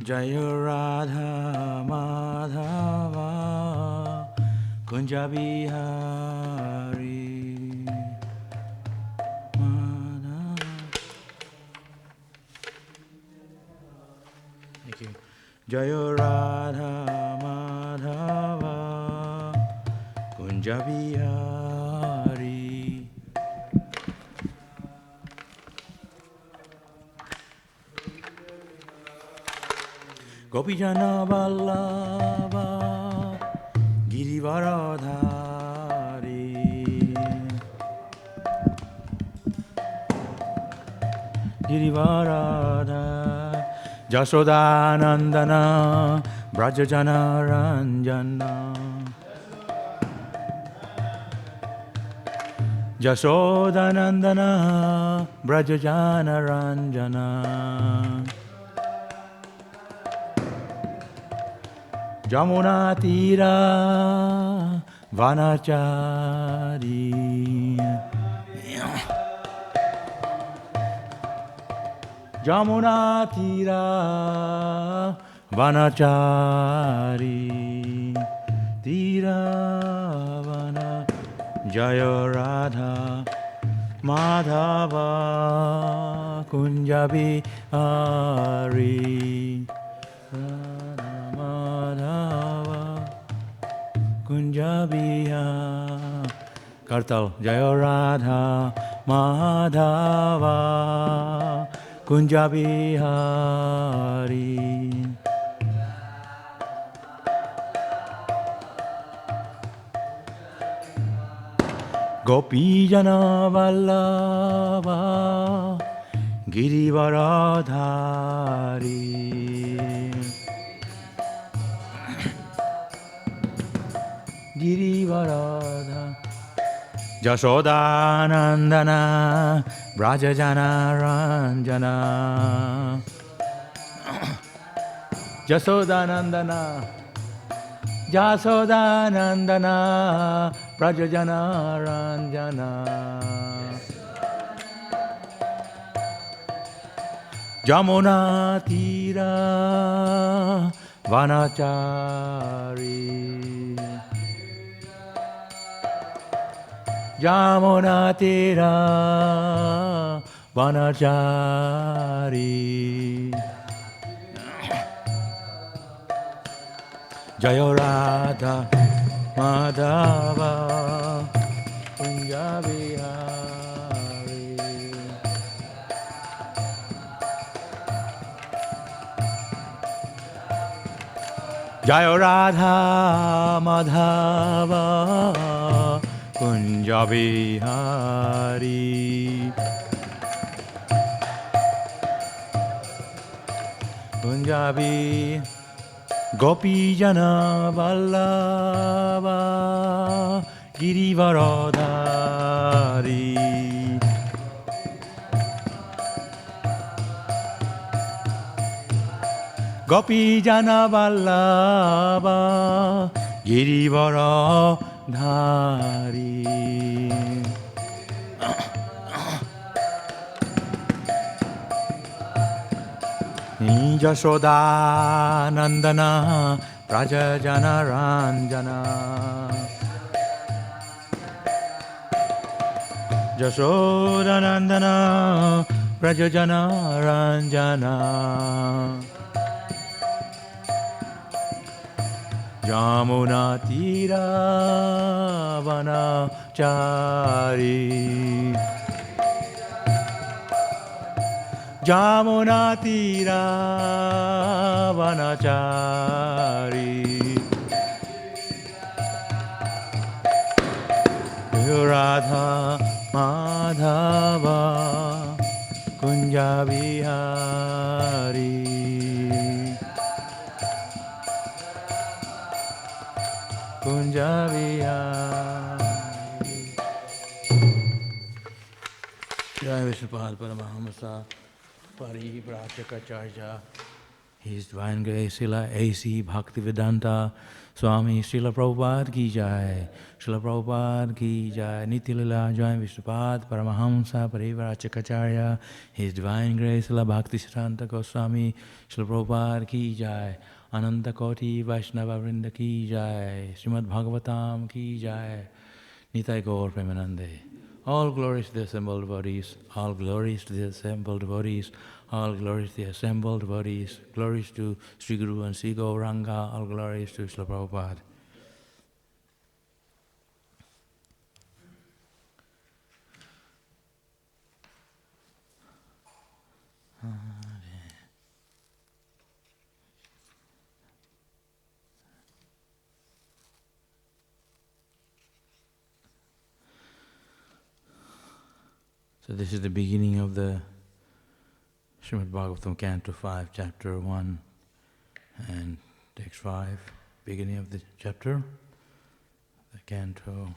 Jaya Radha Madhava Kunja Bihari Madhava. Thank you. Jaya Radha Madhava Kunja Bihari. Gopijana Vallabha Girivaradhari Girivaradha Jasodanandana Brajajana Ranjana Jasodanandana Brajajana Ranjana Jamuna Tira Vanachari Jamuna Tira Vanachari Tira Vana Jaya Radha Madhava Kunjabi Hari Kunjabiya Kartal Jaya Radha Madhava Kunjabihari Gopijana Vallabha Girivaradhari Girivaradha Jasodanandana Brajajana Ranjana Jasodanandana Jasodanandana Brajajana Ranjana Jamuna Tira Vanachari Jamuna Tira Vanachari Jaya Radha Madhava Kunjabihari Jaya Radha Madhava Kunjabihari Kunjabi Gopijana Vallabha Girivaradhari Gopijana Vallabha Girivaradhari Jasodanandana Brajajana Ranjana Jasodanandana Brajajana Ranjana Jamuna Tira Vanachari Jamuna Tira Vanachari Radha Madhava Kunjabihari Kunjabihari Jai Vishnupada Paramahamsa Parivrajaka Acharya His Divine Grace Srila A.C. Bhaktivedanta Swami Srila Prabhupada ki jai. Srila Prabhupada ki jai. Nityalila Joy Vishnupad Paramahamsa Prabhu-Acharya. His Divine Grace Srila Bhaktivedanta Goswami Srila Prabhupada ki jai. Ananta Koti Vaishnava Vrinda ki jai. Śrīmad Bhāgavatam ki jai. Nitai Gaur Premanande. All glories to the assembled devotees. All glories to the assembled devotees. All glories to the assembled devotees. Glories to Sri Guru and Sri Gauranga. All glories to Srila Prabhupada. So this is the beginning of the Śrīmad Bhāgavatam Canto 5, Chapter 1 and Text 5, beginning of the chapter, the Canto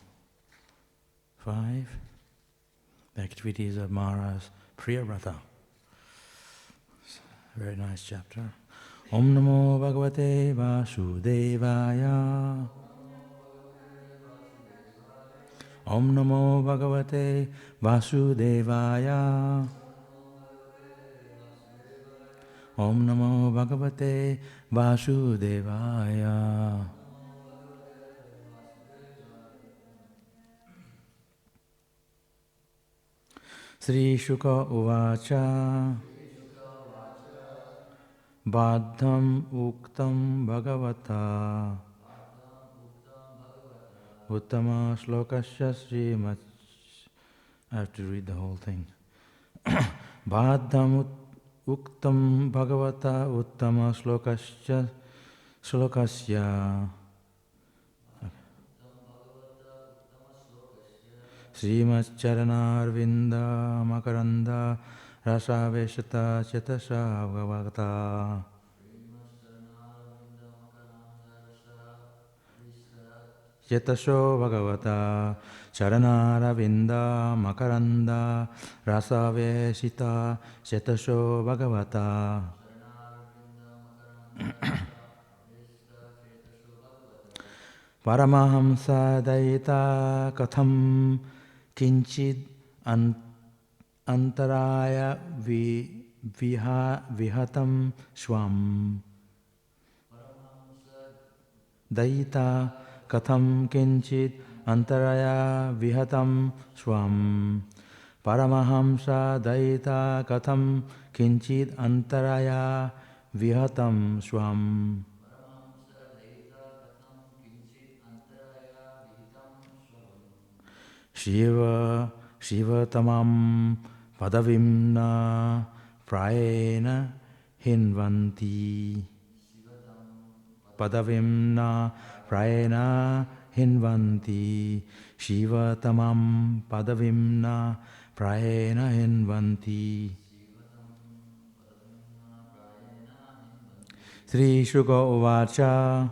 5, the activities of Maharaj Priyavrata. Very nice chapter. Om Namo Bhagavate Vasudevaya. Om Namo Bhagavate Vasudevaya. Om Namo Bhagavate Vasudevaya. Sri Shuka Uvacha. Baddham Uktam Bhagavata. Uttama Shlokasya Śrīmad. I have to read the whole thing. Baddham Uktam Bhagavata Uttama Shlokasya Śrīmad Charanarvinda Makaranda Rasaveshata Chetasha Bhagavata. Chetasho Bhagavata Charanaravinda Makaranda Rasaveshita Chetasho Bhagavata. Paramahamsa Daita Katham Kinchid Antaraya Vihatam Swam. Daita Katham Kinchid Antaraya Vihatam Swam. Paramahamsa Daita Katham Kinchid Antaraya Vihatam Swam. Shiva Tamam Padavimna Prayena Hinvanti. Padavimna Prayena Hinvanti. Shiva Tamam Padavimna Prayena Hinvanti. Sri Shuka Uvacha.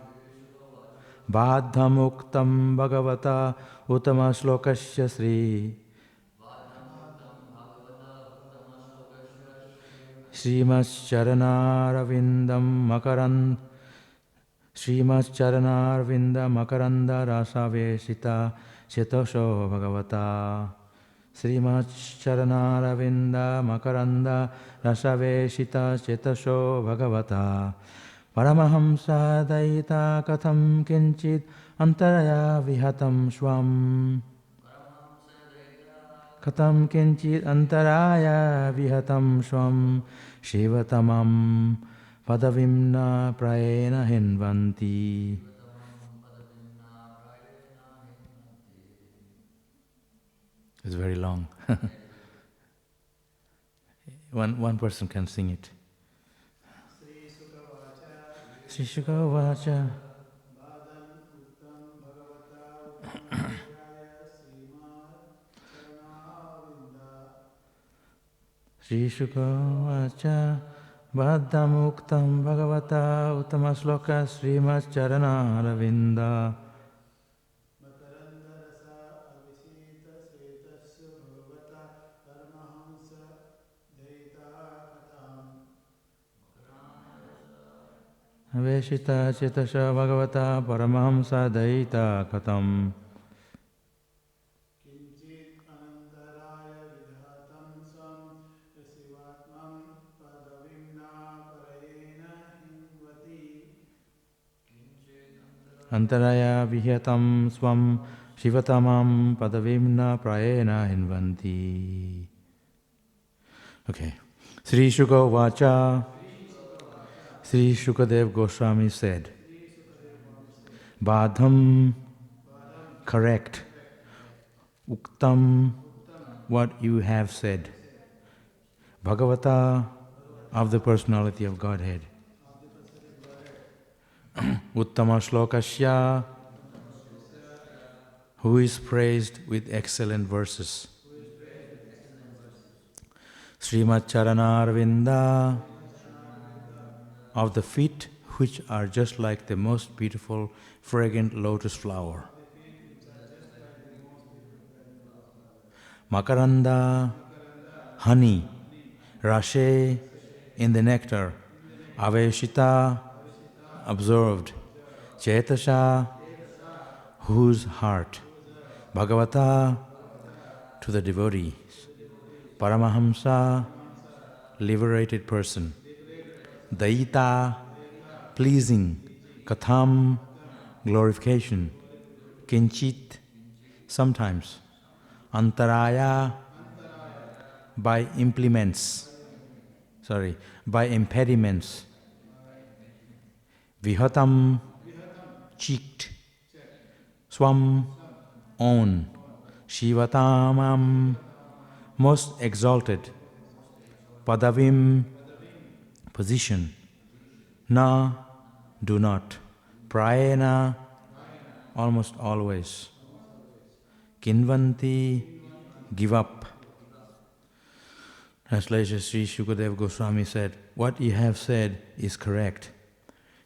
Baddhamuktam Bhagavata Uttama Shlokasya Sri Śrīmad Charanarvindam Makaranda Rasaveshita Chetosho Bhagavata. Śrīmad Charanarvinda Makaranda Rasaveshita Chetosho Bhagavata. Paramahamsa Daita Katham Kinchid Antaraya Vihatam Swam. Katham Kinchid Antaraya Vihatam Swam. Shivatamam Padavimna Prayena Hinvanti. It's very long. One person can sing it. Sri Shuka Vacha. Sri Shuka Vacha. Baddhamuktam Bhagavata Uttama Shloka Śrīmad Charanaravinda. Aveshita Chetasha Bhagavata Paramahamsa Daita Katam. Antaraya Vihyatam Swam Shivatamam Padavimna Prayena Hinvanti. Okay. Sri Shuka Vacha. Sri Shukadev Goswami said, Badham, correct. Uktam, what you have said. Bhagavata, of the personality of Godhead. Uttama Shlokasya, who is praised with excellent verses. Śrīmad Charanarvinda, of the feet which are just like the most beautiful, fragrant lotus flower. Makaranda, honey. Rashe, in the nectar. Aveshita, observed. Chetasha, whose heart. Bhagavata, to the devotees. Paramahamsa, liberated person. Daita, pleasing. Katham, glorification. Kinchit, sometimes. Antaraya, by impediments. Vihatam, cheeked. Swam, own. Shivatamam, most exalted. Padavim, position. Na, do not. Prayena, almost always. Kinvanti, give up. Translation. Sri Shukadev Goswami said, what you have said is correct.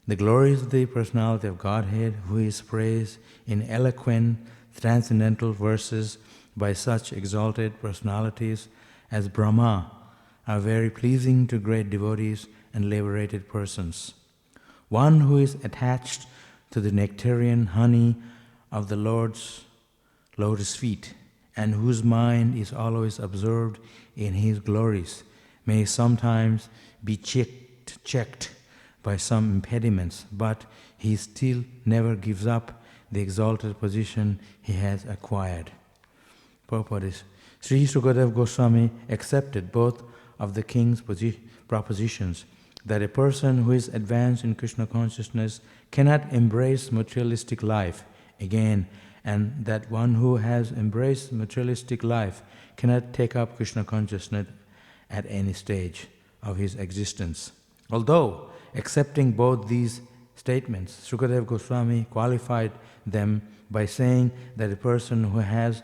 The glories of the personality of Godhead, who is praised in eloquent, transcendental verses by such exalted personalities as Brahma, are very pleasing to great devotees and liberated persons. One who is attached to the nectarian honey of the Lord's lotus feet, and whose mind is always absorbed in his glories, may sometimes be checked by some impediments, but he still never gives up the exalted position he has acquired. Purport is, Sri Sukadev Goswami accepted both of the king's propositions, that a person who is advanced in Krishna consciousness cannot embrace materialistic life again, and that one who has embraced materialistic life cannot take up Krishna consciousness at any stage of his existence. Although accepting both these statements, Sukadev Goswami qualified them by saying that a person who has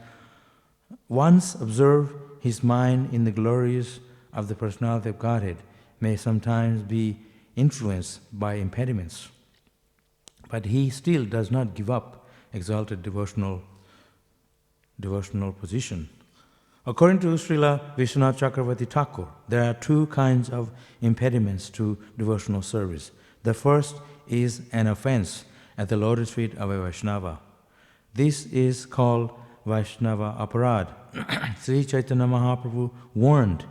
once observed his mind in the glories of the personality of Godhead may sometimes be influenced by impediments, but he still does not give up exalted devotional position. According to Srila Vishwanath Chakravarti Thakur, there are two kinds of impediments to devotional service. The first is an offense at the lotus feet of a Vaishnava. This is called Vaishnava Aparad. Sri Chaitanya Mahaprabhu warned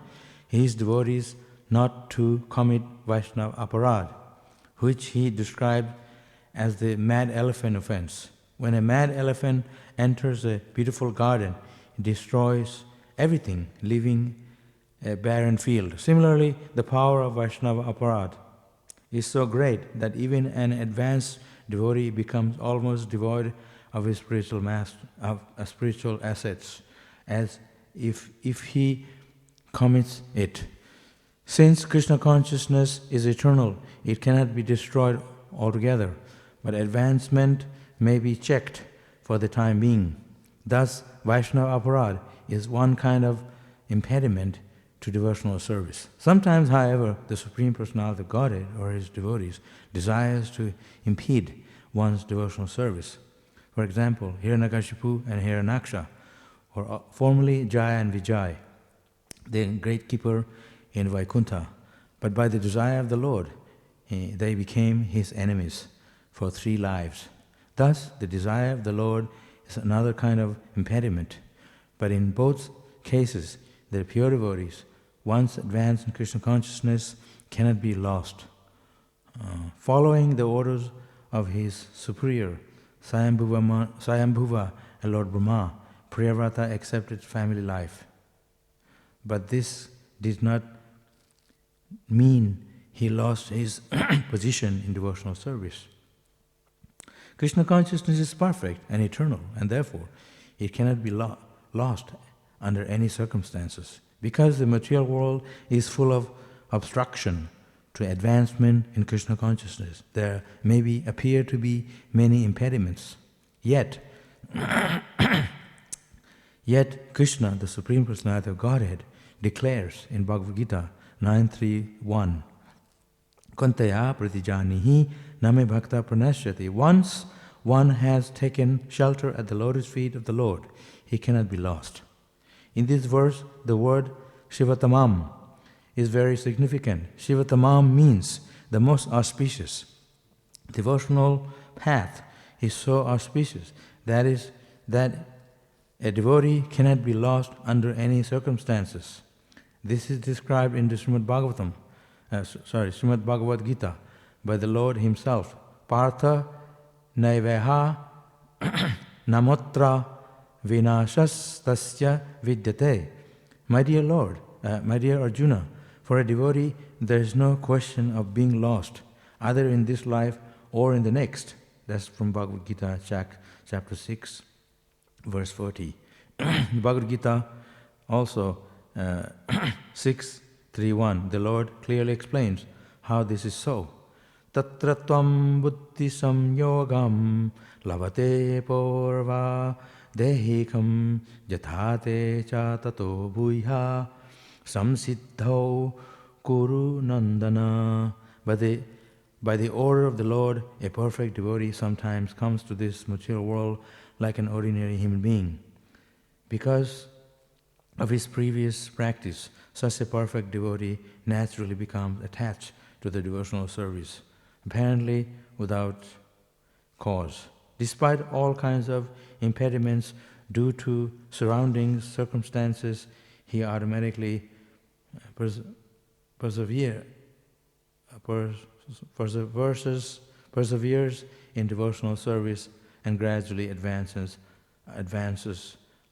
his devotees not to commit Vaishnava Aparad, which he described as the mad elephant offense. When a mad elephant enters a beautiful garden, it destroys everything, leaving a barren field. Similarly, the power of Vaishnava Aparad is so great that even an advanced devotee becomes almost devoid of his spiritual assets, as if he commits it. Since Krishna consciousness is eternal, it cannot be destroyed altogether, but advancement may be checked for the time being. Thus, Vaishnava Aparad is one kind of impediment to devotional service. Sometimes, however, the Supreme Personality of Godhead or his devotees desires to impede one's devotional service. For example, Hiranyakashipu and Hiranyaksha, or formerly Jaya and Vijay, the great keeper in Vaikuntha, but by the desire of the Lord, they became his enemies for 3 lives. Thus, the desire of the Lord is another kind of impediment. But in both cases, the pure devotees, once advanced in Krishna consciousness, cannot be lost. Following the orders of his superior, Swayambhuva and Lord Brahma, Priyavrata accepted family life. But this did not mean he lost his position in devotional service. Krishna consciousness is perfect and eternal, and therefore it cannot be lost under any circumstances. Because the material world is full of obstruction to advancement in Krishna consciousness, there may appear to be many impediments. Yet Krishna, the Supreme Personality of Godhead, declares in Bhagavad Gita 9.3.1, Kantaya pratijanihi name bhakta pranashyati. Once one has taken shelter at the lotus feet of the Lord, he cannot be lost. In this verse, the word Shivatamam is very significant. Shivatamam means the most auspicious. Devotional path is so auspicious that a devotee cannot be lost under any circumstances. This is described in the Śrīmad Bhagavad Gita by the Lord himself. Partha naiveha namotra vinashas tasya vidyate. My dear Lord, my dear Arjuna, for a devotee there is no question of being lost, either in this life or in the next. That's from Bhagavad Gita, chapter 6, verse 40. Bhagavad Gita also 6.3.1, the Lord clearly explains how this is so. Tatra tvam buddhi samyogam lavate porva dehikam jathate cha tato bhuya samsiddhau kuru nandana. By the order of the Lord, a perfect devotee sometimes comes to this material world like an ordinary human being. Because of his previous practice, such a perfect devotee naturally becomes attached to the devotional service, apparently without cause. Despite all kinds of impediments due to surroundings, circumstances, he automatically perseveres in devotional service and gradually advances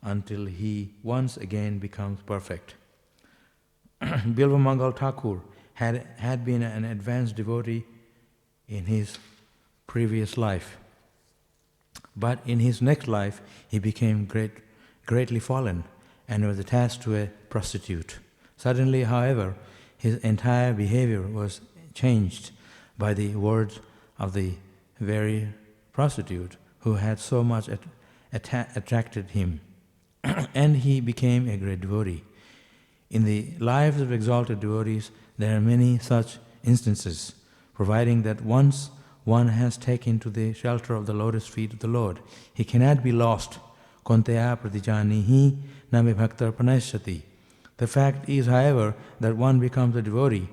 until he once again becomes perfect. Bilva Mangal Thakur had been an advanced devotee in his previous life. But in his next life, he became greatly fallen and was attached to a prostitute. Suddenly, however, his entire behavior was changed by the words of the very prostitute who had so much attracted him. And he became a great devotee. In the lives of exalted devotees, there are many such instances, providing that once one has taken to the shelter of the lotus feet of the Lord, he cannot be lost. Kontaya pratijanihi name bhakta pranashyati. The fact is, however, that one becomes a devotee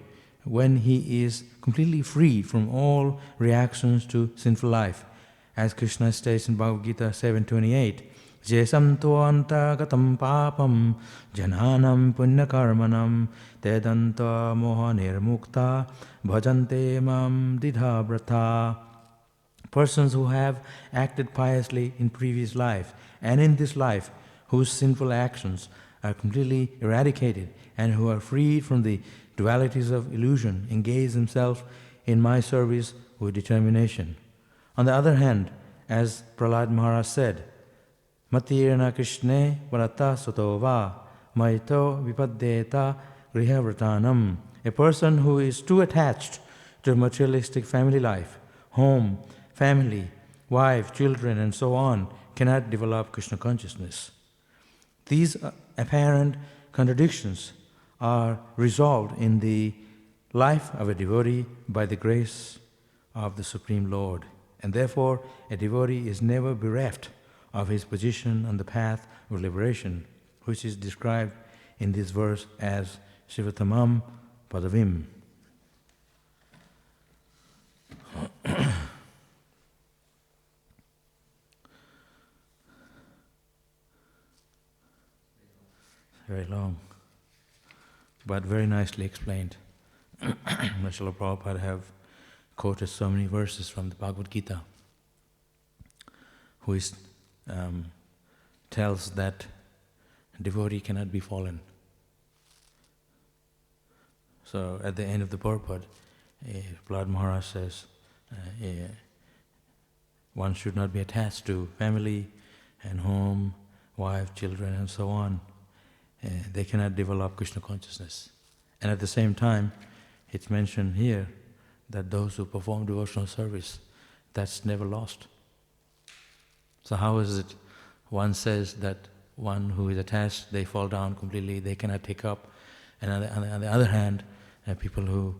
when he is completely free from all reactions to sinful life. As Krishna states in Bhagavad Gita 7.28, Jesam tuanta gatam papam jananam punyakarmanam tedanta moha nirmukta bhajante mam didhabhrata. Persons who have acted piously in previous life and in this life, whose sinful actions are completely eradicated and who are freed from the dualities of illusion, engage themselves in my service with determination. On the other hand, as Prahlad Maharaj said, Matirna Krishne Varata Sotova Maito Vipaddeta Grihavratanam. A person who is too attached to materialistic family life, home, family, wife, children, and so on, cannot develop Krishna consciousness. These apparent contradictions are resolved in the life of a devotee by the grace of the Supreme Lord. And therefore, a devotee is never bereft of his position on the path of liberation, which is described in this verse as Shivatamam Padavim. very long, but very nicely explained. Srila Prabhupada have quoted so many verses from the Bhagavad Gita, which tells that devotee cannot be fallen. So at the end of the purport, Prahlad Maharaj says, one should not be attached to family and home, wife, children, and so on. They cannot develop Krishna consciousness. And at the same time, it's mentioned here that those who perform devotional service, that's never lost. So how is it one says that one who is attached, they fall down completely, they cannot take up, and on the other hand, people who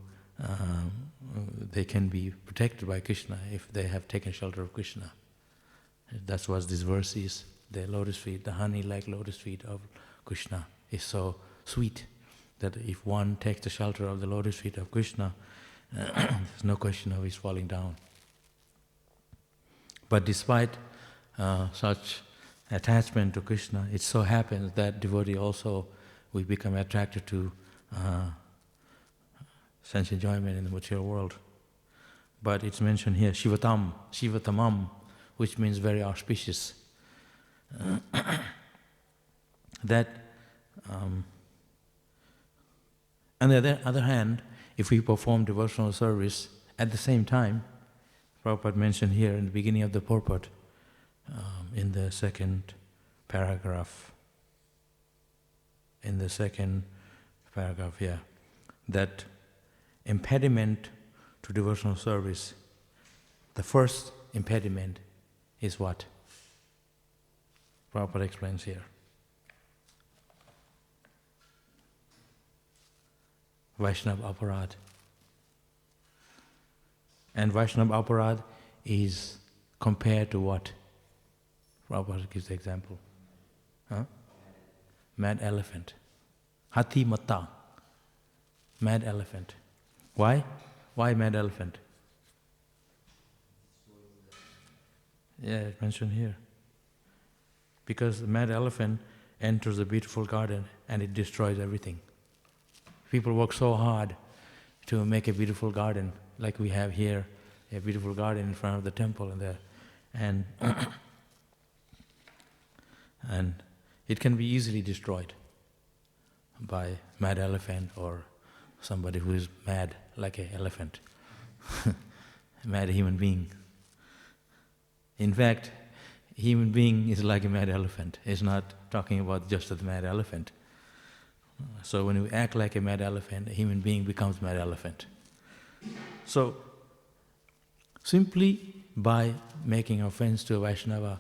they can be protected by Krishna if they have taken shelter of Krishna. That's what this verse is. The lotus feet, the honey-like lotus feet of Krishna is so sweet that if one takes the shelter of the lotus feet of Krishna, there's no question of his falling down. But despite such attachment to Krishna, it so happens that devotee also, we become attracted to sense enjoyment in the material world. But it's mentioned here, Shivatamam, which means very auspicious. That, on the other hand, if we perform devotional service at the same time, Prabhupada mentioned here in the beginning of the purport, in the second paragraph, that impediment to devotional service, the first impediment is what? Prabhupada explains here. Vaishnava aparad. And Vaishnava aparad is compared to what? Prabhupada gives the example. Mad elephant. Hathi mata. Mad elephant. Why? Why mad elephant? Yeah, it's mentioned here. Because the mad elephant enters a beautiful garden and it destroys everything. People work so hard to make a beautiful garden, like we have here, a beautiful garden in front of the temple and and it can be easily destroyed by mad elephant or somebody who is mad like an elephant, a mad human being. In fact, human being is like a mad elephant. It's not talking about just the mad elephant. So when we act like a mad elephant, a human being becomes mad elephant. So simply by making offense to a Vaishnava,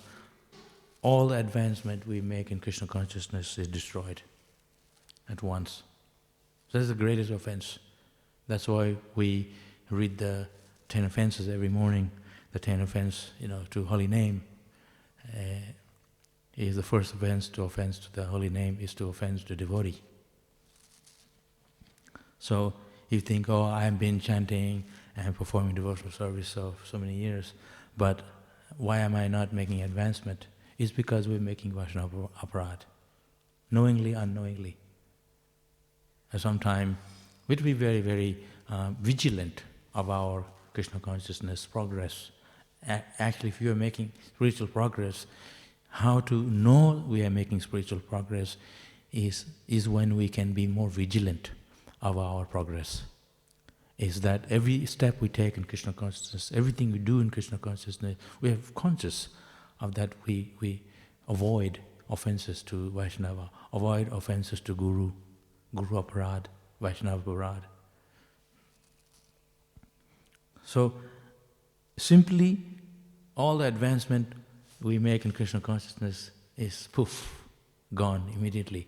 all the advancement we make in Krishna consciousness is destroyed at once. So that's the greatest offense. That's why we read the 10 offenses every morning. The 10 offense, to holy name is the first offense to the holy name is to offense the devotee. So you think, I have been chanting and performing devotional service so many years, but why am I not making advancement? It's because we're making Vaishnava aparad, knowingly, unknowingly. And sometimes we have to be very, very vigilant of our Krishna consciousness progress. Actually, if you are making spiritual progress, how to know we are making spiritual progress is when we can be more vigilant of our progress. Is that every step we take in Krishna consciousness, everything we do in Krishna consciousness, we are conscious of that. We avoid offenses to Vaishnava, avoid offenses to Guru aparad, Vaishnava aparad. So simply all the advancement we make in Krishna consciousness is poof, gone immediately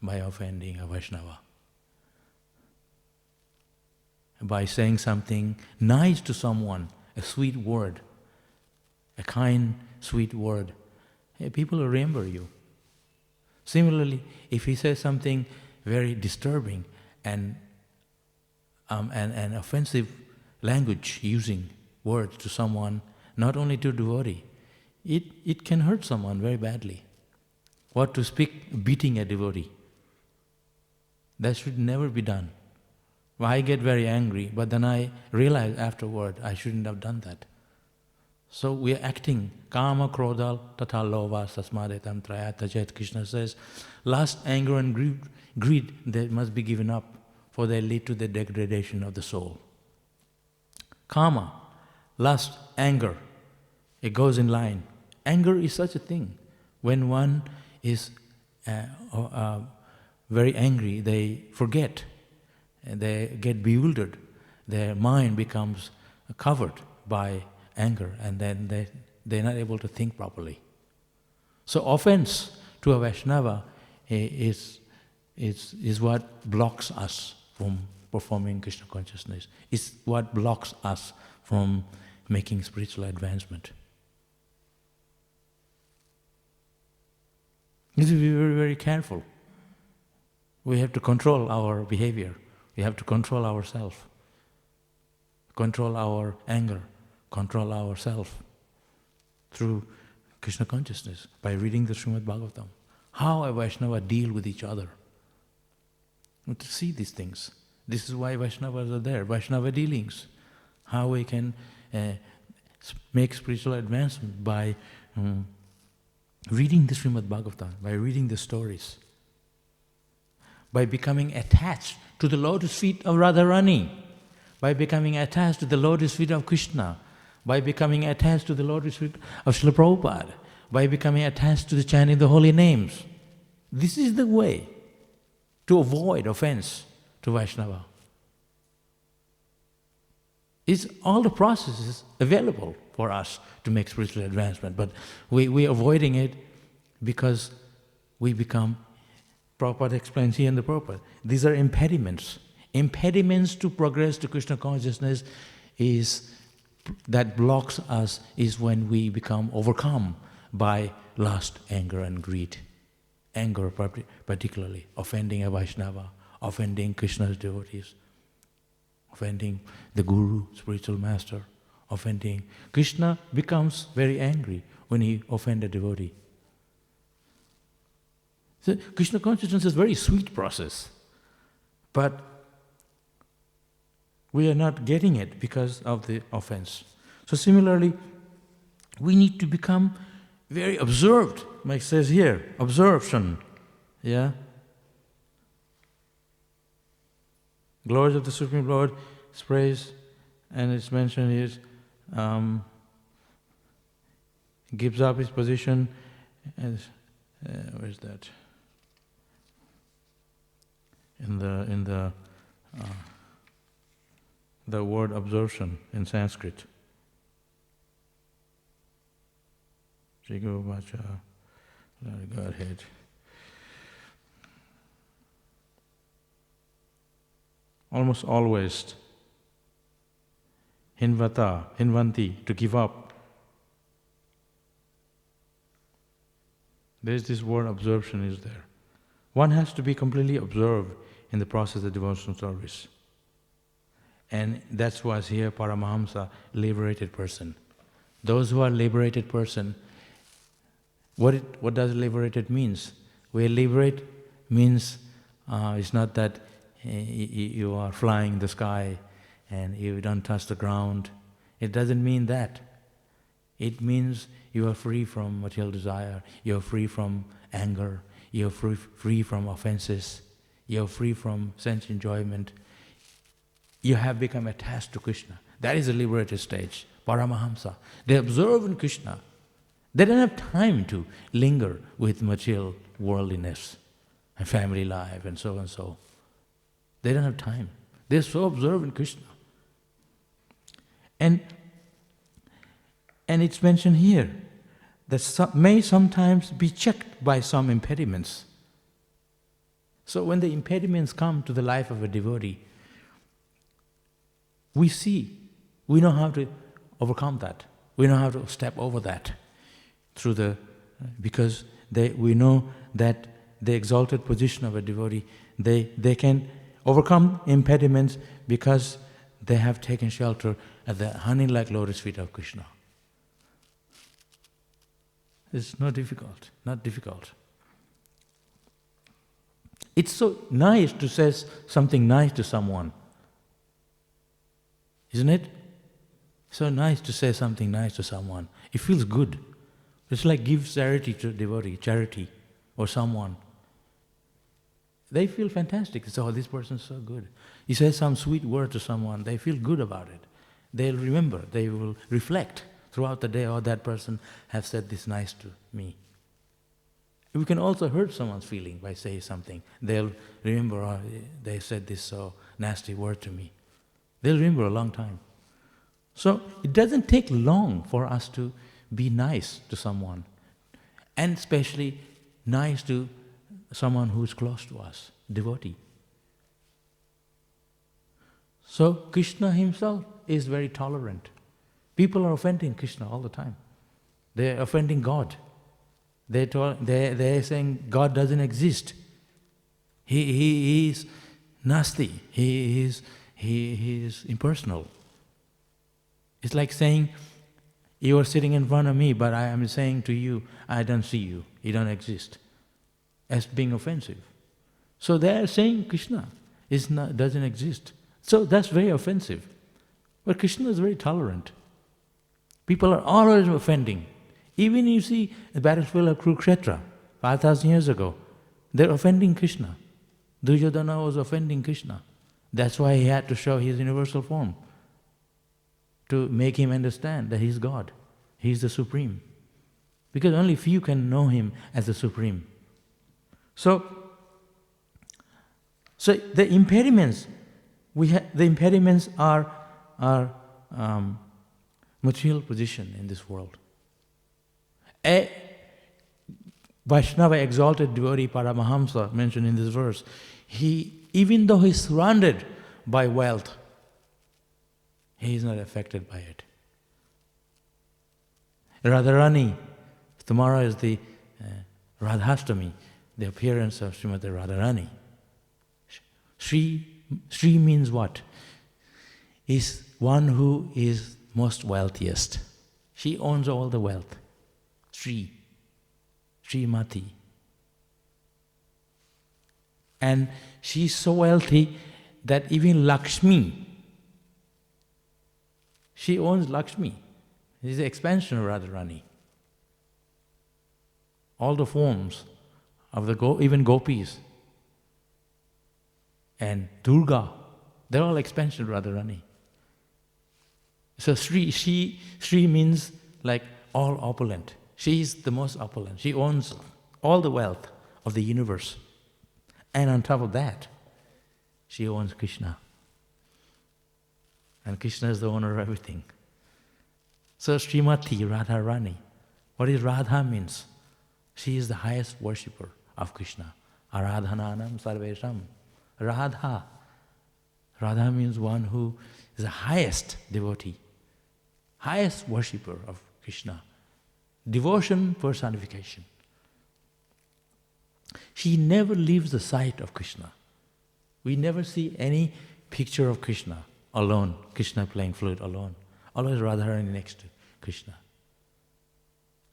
by offending a Vaishnava. By saying something nice to someone, a sweet word, a kind, sweet word, people will remember you. Similarly, if he says something very disturbing and offensive language, using words to someone, not only to devotee, it can hurt someone very badly. What to speak beating a devotee? That should never be done. I get very angry, but then I realize afterward I shouldn't have done that. So we are acting. Kama, krodha, tatha, lova, sasmadetam, trayata. Krishna says, lust, anger and greed, they must be given up, for they lead to the degradation of the soul. Kama, lust, anger, it goes in line. Anger is such a thing. When one is very angry, they forget, and they get bewildered. Their mind becomes covered by anger, and then they're not able to think properly. So offense to a Vaishnava is what blocks us from performing Krishna consciousness. It's what blocks us from making spiritual advancement. We have to be very, very careful. We have to control our behavior. We have to control ourselves. Control our anger. Control ourselves through Krishna consciousness by reading the Śrīmad Bhāgavatam. How a Vaishnava deal with each other. We have to see these things. This is why Vaishnavas are there. Vaishnava dealings. How we can make spiritual advancement by reading the Śrīmad Bhāgavatam, by reading the stories, by becoming attached to the lotus feet of Radharani, by becoming attached to the lotus feet of Krishna, by becoming attached to the lotus feet of Srila Prabhupada, by becoming attached to the chanting the holy names. This is the way to avoid offense to Vaishnava. It's all the processes available for us to make spiritual advancement, but we're avoiding it because we become, Prabhupada explains here in the Prabhupada, these are impediments. Impediments to progress to Krishna consciousness that blocks us is when we become overcome by lust, anger and greed. Anger particularly, offending a Vaishnava, offending Krishna's devotees, offending the Guru, spiritual master, offending. Krishna becomes very angry when he offends a devotee. So Krishna consciousness is a very sweet process, but we are not getting it because of the offense. So similarly, we need to become very observed, like it says here, absorption. Yeah? Glories of the Supreme Lord is praised, and it's mentioned is gives up his position as where's that? In the word absorption in Sanskrit. Go ahead. Almost always, hinvanti, to give up. There's this word absorption is there. One has to be completely absorbed in the process of devotional service. And that's why here Paramahamsa, liberated person. Those who are liberated person, what does liberated means? Where liberate means it's not that you are flying in the sky and you don't touch the ground. It doesn't mean that. It means you are free from material desire, you are free from anger, you are free from offenses, you are free from sense enjoyment. You have become attached to Krishna. That is a liberated stage, Paramahamsa. They observe in Krishna. They don't have time to linger with material worldliness and family life and so and so. They don't have time. They're so absorbed in Krishna. And it's mentioned here that may sometimes be checked by some impediments. So when the impediments come to the life of a devotee, we know how to overcome that. We know how to step over that because we know that the exalted position of a devotee, they can overcome impediments because they have taken shelter at the honey-like lotus feet of Krishna. It's not difficult. It's so nice to say something nice to someone. Isn't it? So nice to say something nice to someone. It feels good. It's like give charity to a devotee, charity, or someone. They feel fantastic. They say, oh, this person's so good. You say some sweet word to someone, they feel good about it. They'll remember, they will reflect throughout the day, oh, that person has said this nice to me. We can also hurt someone's feeling by saying something. They'll remember, oh, they said this so nasty word to me. They'll remember a long time. So it doesn't take long for us to be nice to someone, and especially nice to someone who is close to us, devotee. So Krishna himself is very tolerant. People are offending Krishna all the time. They're offending God. They're saying God doesn't exist. He is nasty. He is impersonal. It's like saying, you are sitting in front of me, but I am saying to you, I don't see you. You don't exist. As being offensive. So they are saying Krishna doesn't exist. So that's very offensive. But Krishna is very tolerant. People are always offending. Even you see the battlefield of Kurukshetra, 5,000 years ago, they're offending Krishna. Duryodhana was offending Krishna. That's why he had to show his universal form, to make him understand that he's God. He's the Supreme. Because only few can know him as the Supreme. So the impediments, the impediments are material position in this world. A Vaishnava exalted devotee Paramahamsa mentioned in this verse, even though he's surrounded by wealth, he is not affected by it. Radharani, tomorrow is the Radhastami, the appearance of Śrīmati Radharani. Sri means what? Is one who is most wealthiest. She owns all the wealth. Śrīmati. And she's so wealthy that even Lakshmi, she owns Lakshmi. This is the expansion of Radharani. All the forms of even gopis and Durga, they're all expansion of Radharani. So Sri means like all opulent. She is the most opulent. She owns all the wealth of the universe. And on top of that, she owns Krishna. And Krishna is the owner of everything. So Śrīmati Radharani. What is Radha means? She is the highest worshipper of Krishna. Aradhananam sarvesham. Radha. Radha means one who is the highest devotee, highest worshipper of Krishna. Devotion personification. She never leaves the sight of Krishna. We never see any picture of Krishna alone, Krishna playing flute alone. Always Radharani next to Krishna.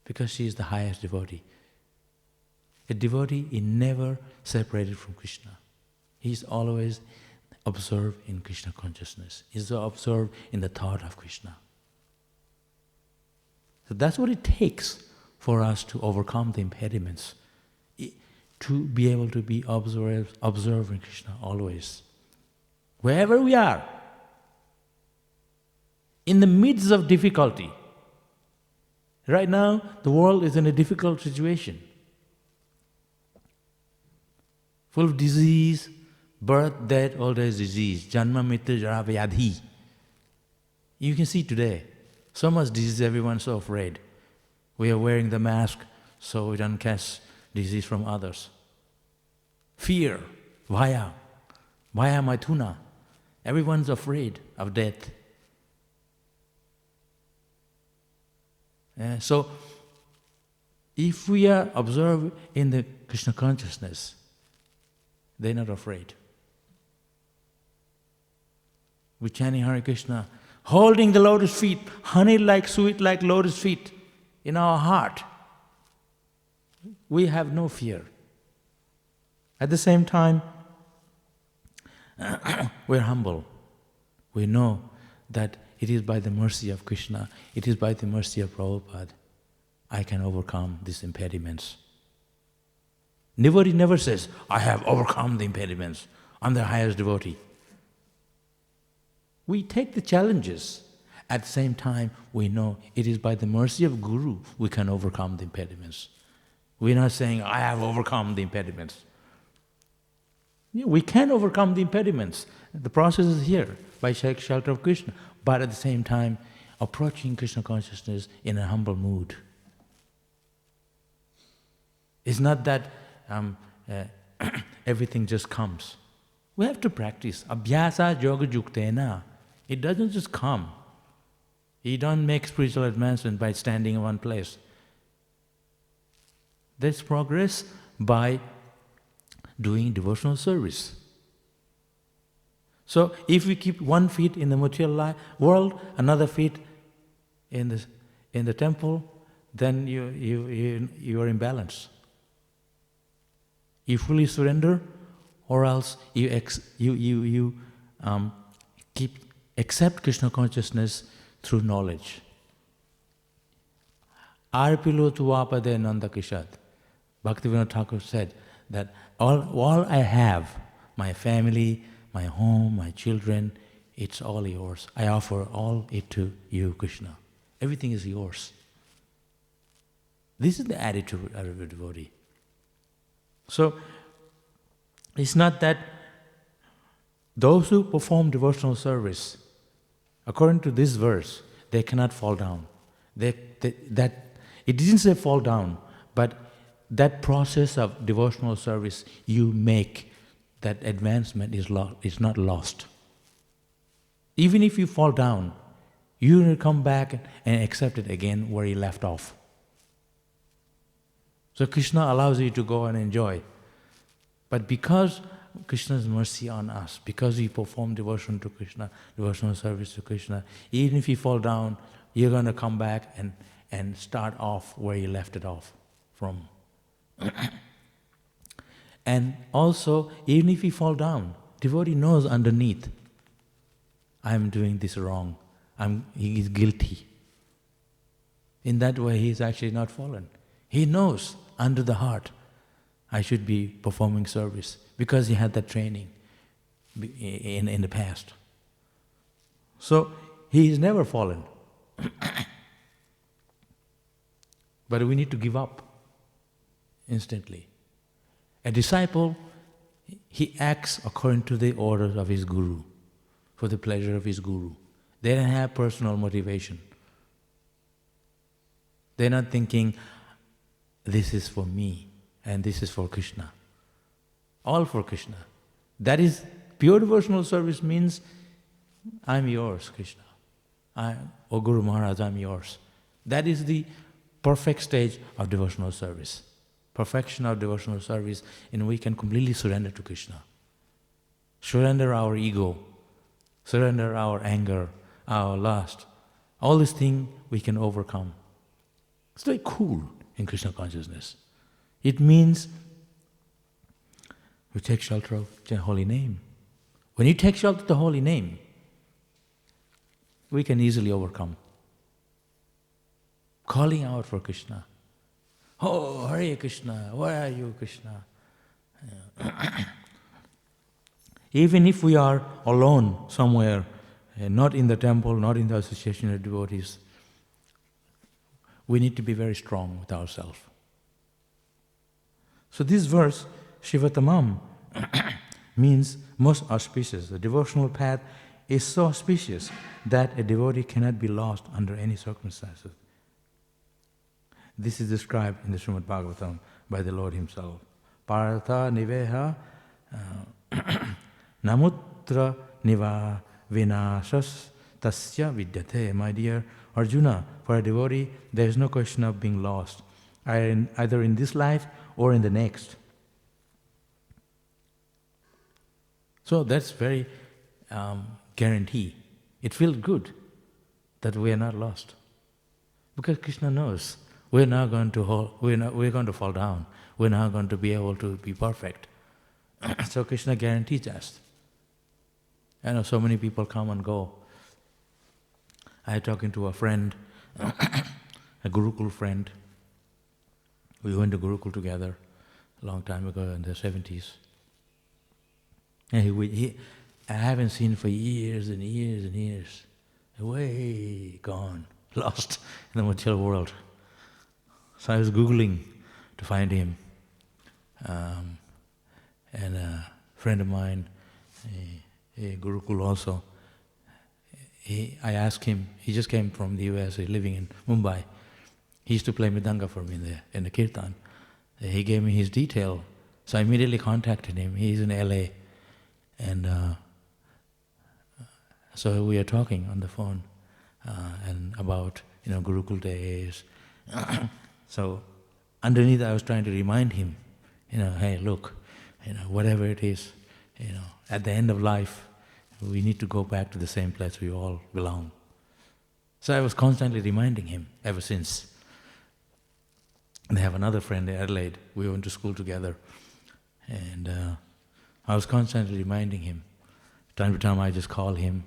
Because she is the highest devotee. A devotee is never separated from Krishna. He is always absorbed in Krishna consciousness. He is absorbed in the thought of Krishna. So that's what it takes for us to overcome the impediments, to be able to be observing Krishna always. Wherever we are, in the midst of difficulty. Right now, the world is in a difficult situation. Full of disease, birth, death, old age disease, janma, mrityu, jara, vyadhi. You can see today, so much disease, everyone's so afraid. We are wearing the mask so we don't catch disease from others. Fear, vaya maithuna. Everyone's afraid of death. So, if we are observed in the Krishna consciousness, they're not afraid. We're chanting Hare Krishna, holding the lotus feet, honey like, sweet like lotus feet in our heart. We have no fear. At the same time, we're humble. We know that it is by the mercy of Krishna, it is by the mercy of Prabhupada, I can overcome these impediments. Devotee never says, I have overcome the impediments, I'm the highest devotee. We take the challenges. At the same time, we know it is by the mercy of Guru we can overcome the impediments. We're not saying, I have overcome the impediments. Yeah, we can overcome the impediments. The process is here, by shelter of Krishna. But at the same time, approaching Krishna consciousness in a humble mood. It's not that everything just comes. We have to practice. Abhyasa yoga yuktena. It doesn't just come. You don't make spiritual advancement by standing in one place. There's progress by doing devotional service. So if we keep one feet in the material world, another feet in the temple, then you are in balance. You fully surrender, or else you accept Krishna consciousness through knowledge. Arpilo tuapade nanda kishat. Bhaktivedanta Thakur said that all I have, my family, my home, my children, it's all yours. I offer all it to you, Krishna. Everything is yours. This is the attitude of a devotee. So, it's not that those who perform devotional service, according to this verse, they cannot fall down. It didn't say fall down, but that process of devotional service you make, that advancement is not lost. Even if you fall down, you will come back and accept it again where you left off. So Krishna allows you to go and enjoy. But because Krishna's mercy on us, because we perform devotion to Krishna, devotional service to Krishna, even if you fall down, you're going to come back and start off where you left it off from. And also, even if you fall down, devotee knows underneath, I'm doing this wrong. He is guilty. In that way, he is actually not fallen. He knows under the heart, I should be performing service because he had that training in the past. So, he is never fallen. But we need to give up instantly. A disciple, he acts according to the orders of his guru, for the pleasure of his guru. They don't have personal motivation. They're not thinking, this is for me and this is for Krishna. All for Krishna. That is, pure devotional service means, I'm yours, Krishna. O Guru Maharaj, I'm yours. That is the perfect stage of devotional service. Perfection of devotional service, and we can completely surrender to Krishna. Surrender our ego, surrender our anger, our lust. All these things we can overcome. It's very cool in Krishna consciousness. It means we take shelter of the holy name. When you take shelter of the holy name, we can easily overcome. Calling out for Krishna. Oh, Hare Krishna, where are you, Krishna? Even if we are alone somewhere, not in the temple, not in the association of devotees, we need to be very strong with ourselves. So this verse, Shivatamam, means most auspicious. The devotional path is so auspicious that a devotee cannot be lost under any circumstances. This is described in the Śrīmad Bhāgavatam by the Lord Himself. Paratha niveha namutra niva vinashas tasya vidyate. My dear Arjuna, for a devotee, there is no question of being lost, either in this life or in the next. So that's very guarantee. It feels good that we are not lost, because Krishna knows we're going to fall down. We're not going to be able to be perfect. So Krishna guarantees us. I know so many people come and go. I was talking to a friend, a Gurukul friend. We went to Gurukul together a long time ago in the 70s. And I haven't seen him for years and years and years. Way gone, lost in the material world. So I was Googling to find him. And a friend of mine, a Gurukul also, I asked him, he just came from the US, he's living in Mumbai. He used to play Mridanga for me in the Kirtan. He gave me his detail, so I immediately contacted him. He's in LA. And so we are talking on the phone and about Gurukul days. So underneath I was trying to remind him, hey, look, whatever it is, at the end of life, we need to go back to the same place we all belong. So I was constantly reminding him ever since. And I have another friend in Adelaide. We went to school together. And I was constantly reminding him. Time to time I just call him.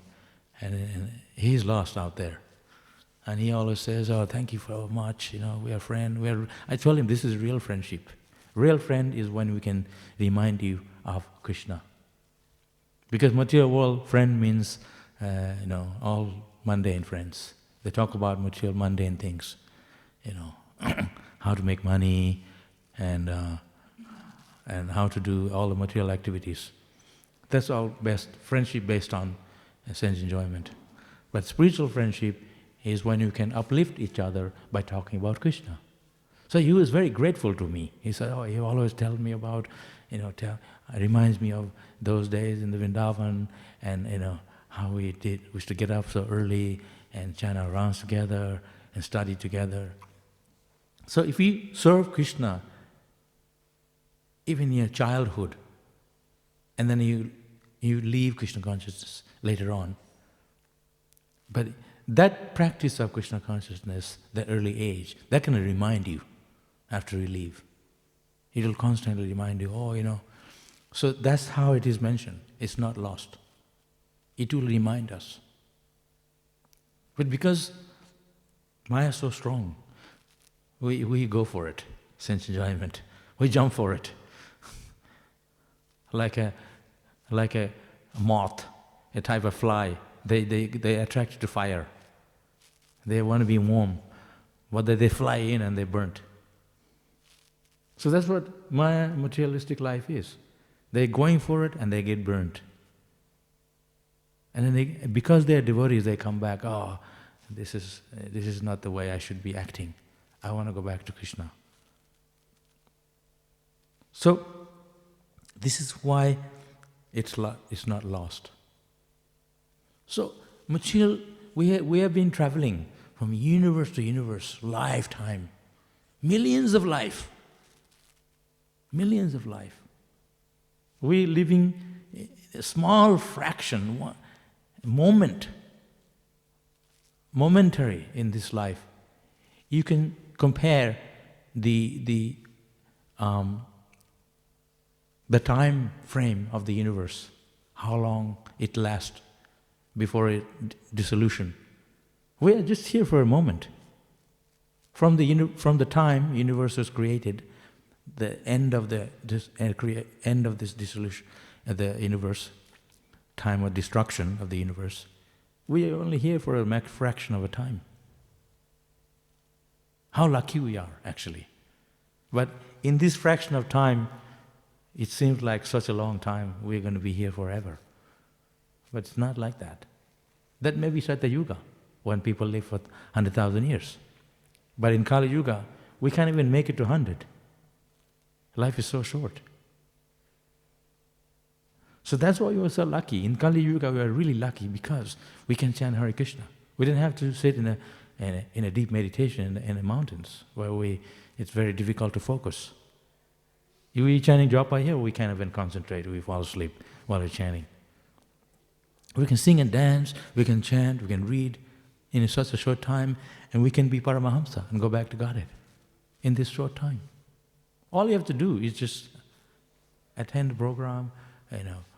And he's lost out there. And he always says, oh, thank you so much, we are friends. I told him this is real friendship. Real friend is when we can remind you of Krishna. Because material world friend means, all mundane friends. They talk about material mundane things, how to make money and how to do all the material activities. That's all friendship based on sense enjoyment. But spiritual friendship is when you can uplift each other by talking about Krishna. So he was very grateful to me. He said, oh, he always tells me about, reminds me of those days in the Vrindavan and, how we used to get up so early and chant our rounds together and study together. So if we serve Krishna, even in your childhood, and then you leave Krishna consciousness later on, but that practice of Krishna consciousness, that early age, that can remind you after you leave. It will constantly remind you, So that's how it is mentioned. It's not lost. It will remind us. But because Maya is so strong, we go for it, sense enjoyment. We jump for it. like a moth, a type of fly. They attract to fire. They want to be warm, but they fly in and they burnt. So that's what Maya materialistic life is. They're going for it and they get burnt. And then because they are devotees, they come back, oh, this is not the way I should be acting. I want to go back to Krishna. So this is why it's not lost. So material, we have been traveling from universe to universe, lifetime, millions of life. We're living a small fraction, momentary in this life. You can compare the time frame of the universe, how long it lasts before dissolution. We are just here for a moment. From the time universe was created, the end of this dissolution, the universe, time of destruction of the universe, we are only here for a fraction of a time. How lucky we are, actually. But in this fraction of time, it seems like such a long time, we're going to be here forever. But it's not like that. That may be Satya Yuga, when people live for 100,000 years. But in Kali Yuga, we can't even make it to 100. Life is so short. So that's why we were so lucky. In Kali Yuga, we are really lucky because we can chant Hare Krishna. We didn't have to sit in a deep meditation in the mountains where it's very difficult to focus. If we're chanting japa here, we can't even concentrate. We fall asleep while we're chanting. We can sing and dance, we can chant, we can read in such a short time, and we can be Paramahamsa and go back to Godhead in this short time. All you have to do is just attend the program,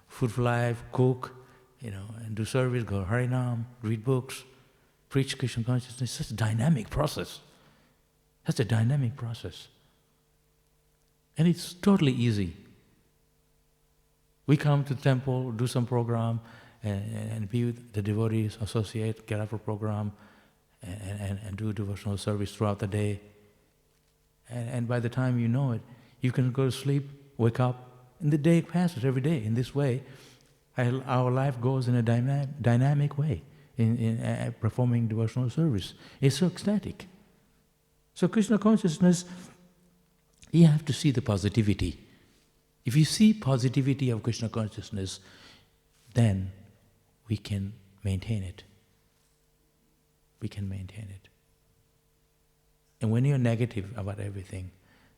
Food for Life, cook, and do service, go Hare Nam, read books, preach Krishna consciousness. It's such a dynamic process. That's a dynamic process. And it's totally easy. We come to the temple, do some program, and be with the devotees, associate, get up a program, and do devotional service throughout the day. And by the time you know it, you can go to sleep, wake up, and the day passes every day. In this way, our life goes in a dynamic way in performing devotional service. It's so ecstatic. So Krishna consciousness, you have to see the positivity. If you see positivity of Krishna consciousness, then we can maintain it. We can maintain it. And when you're negative about everything,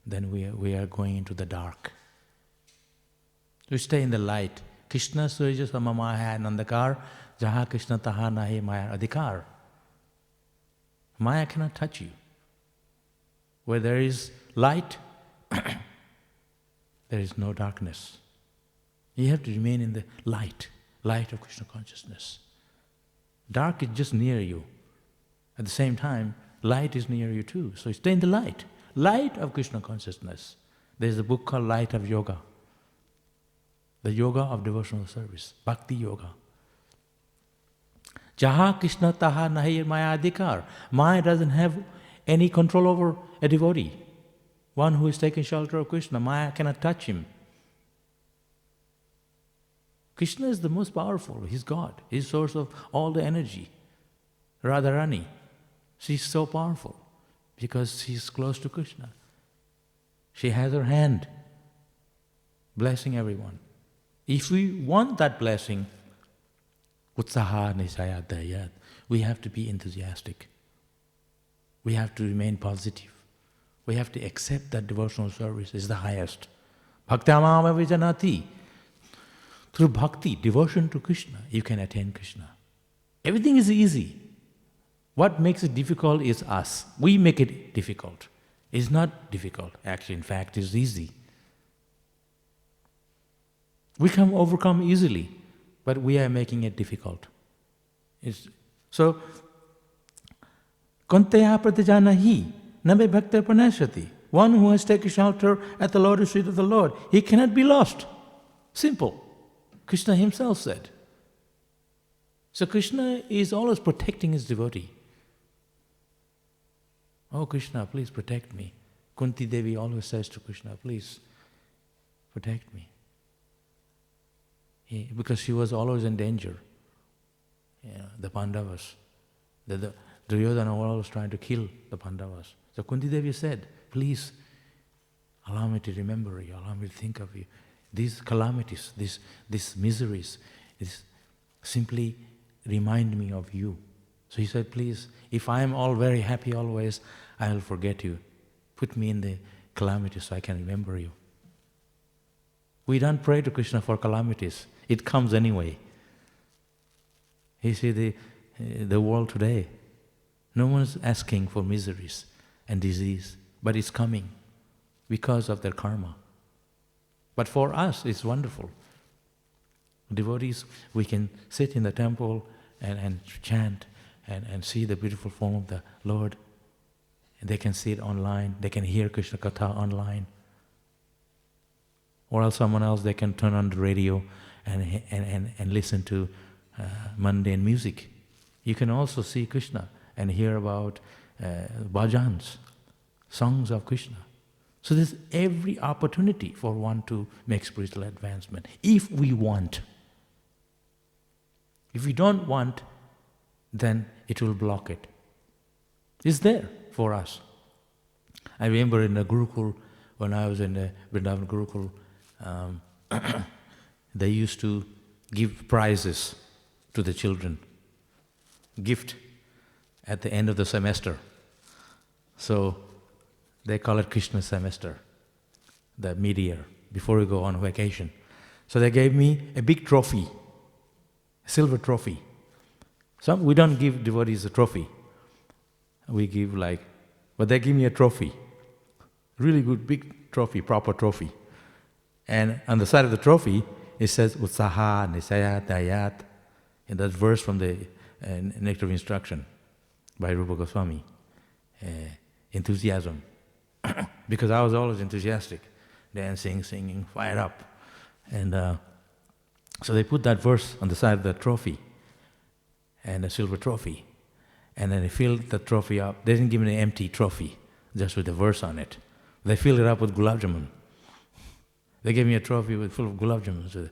then we are going into the dark. We stay in the light. Krishna surja samamaya nandakar, jaha Krishna taha nahi maya adhikar. Maya cannot touch you. Where there is light, there is no darkness. You have to remain in the light of Krishna consciousness. Dark is just near you. At the same time, light is near you too. So stay in the light of Krishna consciousness. There's a book called Light of Yoga. The yoga of devotional service, Bhakti Yoga. Jaha Krishna taha nahi maya adhikar. Maya doesn't have any control over a devotee. One who is taking shelter of Krishna, Maya cannot touch him. Krishna is the most powerful. He's God. He's source of all the energy. Radharani, she's so powerful because she's close to Krishna. She has her hand blessing everyone. If we want that blessing, utsaha nisaya dayat, we have to be enthusiastic. We have to remain positive. We have to accept that devotional service is the highest. Bhaktamama vijanati. Through bhakti, devotion to Krishna, you can attain Krishna. Everything is easy. What makes it difficult is us. We make it difficult. It's not difficult. Actually, in fact, it's easy. We can overcome easily, but we are making it difficult. So, Konteya pratajanahi nabe bhakta pranashati. One who has taken shelter at the lotus feet of the Lord, he cannot be lost. Simple. Krishna himself said. So Krishna is always protecting his devotee. Oh Krishna, please protect me. Kunti Devi always says to Krishna, please protect me. Because she was always in danger. The Pandavas. The Duryodhana was always trying to kill the Pandavas. So Kunti Devi said, please allow me to remember you, allow me to think of you. These calamities, these miseries, simply remind me of you. So he said, please, if I am all very happy always, I will forget you. Put me in the calamities so I can remember you. We don't pray to Krishna for calamities. It comes anyway. You see the world today, no one's asking for miseries and disease, but it's coming because of their karma. But for us, it's wonderful. Devotees, we can sit in the temple and chant and see the beautiful form of the Lord. And they can see it online. They can hear Krishna Katha online. Or else someone else, they can turn on the radio and listen to mundane music. You can also see Krishna and hear about bhajans, songs of Krishna. So there's every opportunity for one to make spiritual advancement, if we want. If we don't want, then it will block it. It's there for us. I remember in the Gurukul, when I was in the Vrindavan Gurukul, they used to give prizes to the children, gift at the end of the semester. So they call it Krishna semester, the mid-year, before we go on vacation. So they gave me a big trophy, a silver trophy. We don't give devotees a trophy. We give but they give me a trophy. Really good, big trophy, proper trophy. And on the side of the trophy, it says Utsaha Nisaya Dayat, in that verse from the Nectar of Instruction by Rupa Goswami. Enthusiasm. Because I was always enthusiastic, dancing, singing, fired up. And so they put that verse on the side of the trophy, and a silver trophy. And then they filled the trophy up. They didn't give me an empty trophy, just with a verse on it. They filled it up with gulab jamun. They gave me a trophy full of gulab jamun.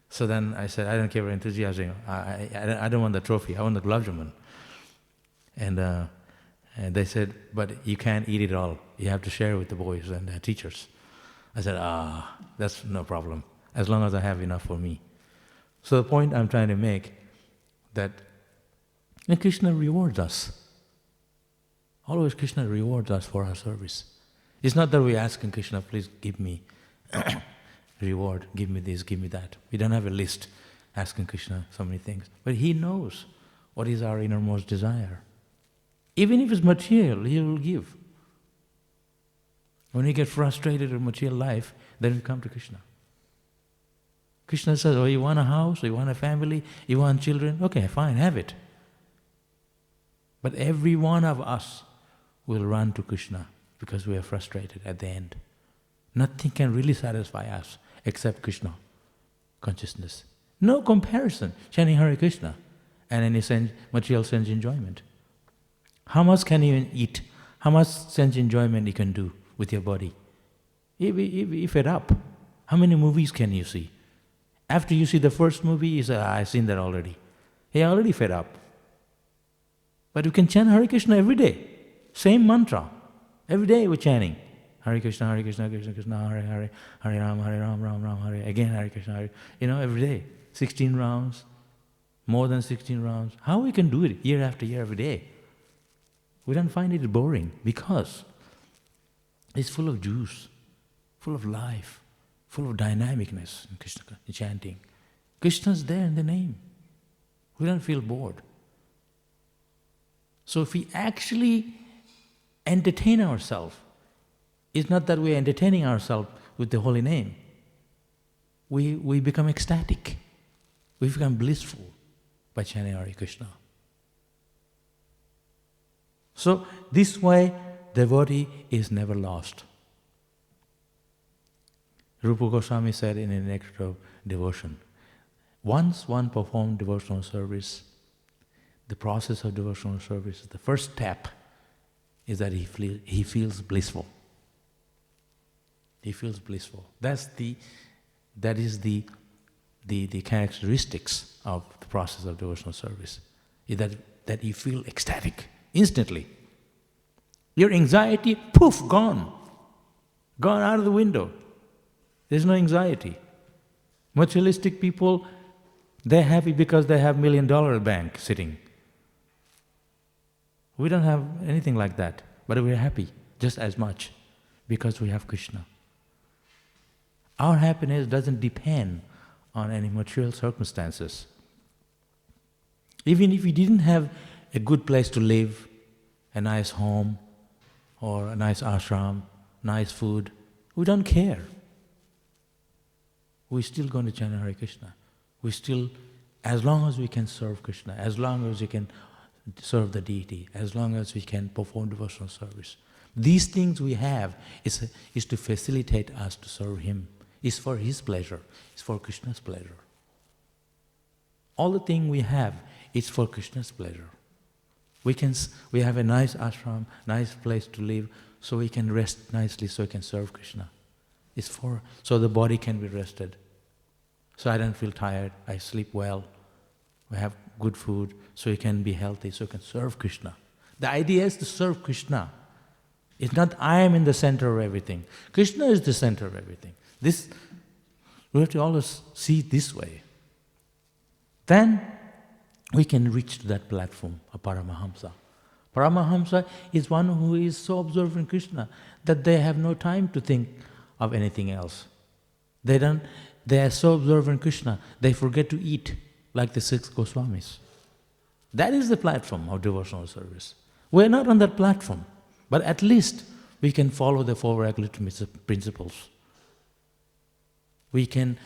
So then I said, I don't care about enthusiasm. I don't want the trophy. I want the gulab jamun. And they said, but you can't eat it all. You have to share with the boys and the teachers. I said, that's no problem, as long as I have enough for me. So the point I'm trying to make, that Krishna rewards us. Always Krishna rewards us for our service. It's not that we ask Krishna, please give me reward, give me this, give me that. We don't have a list asking Krishna so many things. But He knows what is our innermost desire. Even if it's material, He will give. When we get frustrated with material life, then we come to Krishna. Krishna says, oh, you want a house, you want a family, you want children? Okay, fine, have it. But every one of us will run to Krishna because we are frustrated at the end. Nothing can really satisfy us except Krishna consciousness. No comparison, chanting Hare Krishna and any material sense enjoyment. How much can you eat? How much sense enjoyment you can do with your body? You fed up. How many movies can you see? After you see the first movie, you say, I've seen that already. Hey, already fed up. But you can chant Hare Krishna every day. Same mantra. Every day we're chanting. Hare Krishna, Krishna Krishna, Hare Hare, Hare Ram, Ram Ram, Hare. Again Hare Krishna, Hare. Every day. 16 rounds. More than 16 rounds. How we can do it year after year, every day? We don't find it boring because it's full of juice, full of life, full of dynamicness in Krishna chanting. Krishna's there in the name. We don't feel bored. So if we actually entertain ourselves, it's not that we're entertaining ourselves with the holy name. We become ecstatic. We become blissful by chanting Hare Krishna. So this way, devotee is never lost. Rupa Goswami said in the Nectar of Devotion, once one performed devotional service, the process of devotional service, the first step is that he feels blissful. He feels blissful. That is the characteristics of the process of devotional service. Is that you feel ecstatic instantly. Your anxiety, poof, gone. Gone out of the window. There's no anxiety. Materialistic people, they're happy because they have $1 million bank sitting. We don't have anything like that, but we're happy just as much because we have Krishna. Our happiness doesn't depend on any material circumstances. Even if we didn't have a good place to live, a nice home, or a nice ashram, nice food, we don't care. We're still going to chant Hare Krishna. We still, as long as we can serve Krishna, as long as we can serve the deity, as long as we can perform devotional service. These things we have is to facilitate us to serve Him. It's for His pleasure. It's for Krishna's pleasure. All the things we have, it's for Krishna's pleasure. We have a nice ashram, nice place to live, so we can rest nicely, so we can serve Krishna. It's so the body can be rested. So I don't feel tired, I sleep well. We have good food, so you can be healthy, so you can serve Krishna. The idea is to serve Krishna. It's not I am in the center of everything. Krishna is the center of everything. We have to always see it this way. Then we can reach to that platform, a Paramahamsa. Paramahamsa is one who is so absorbed in Krishna that they have no time to think of anything else. They are so absorbed in Krishna, they forget to eat, like the 6 Goswamis. That is the platform of devotional service. We're not on that platform, but at least we can follow the Four-Acharya principles. we can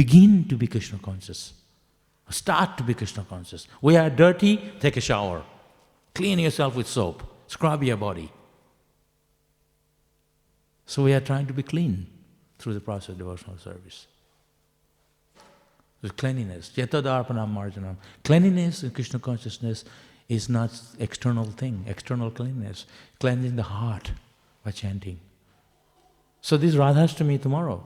begin to be Krishna conscious. Start to be Krishna conscious. We are dirty, take a shower. Clean yourself with soap. Scrub your body. So we are trying to be clean through the process of devotional service. With cleanliness. Yatadarpanam marjanam. Cleanliness in Krishna consciousness is not external thing, external cleanliness. Cleansing the heart by chanting. So this Radhashtami tomorrow.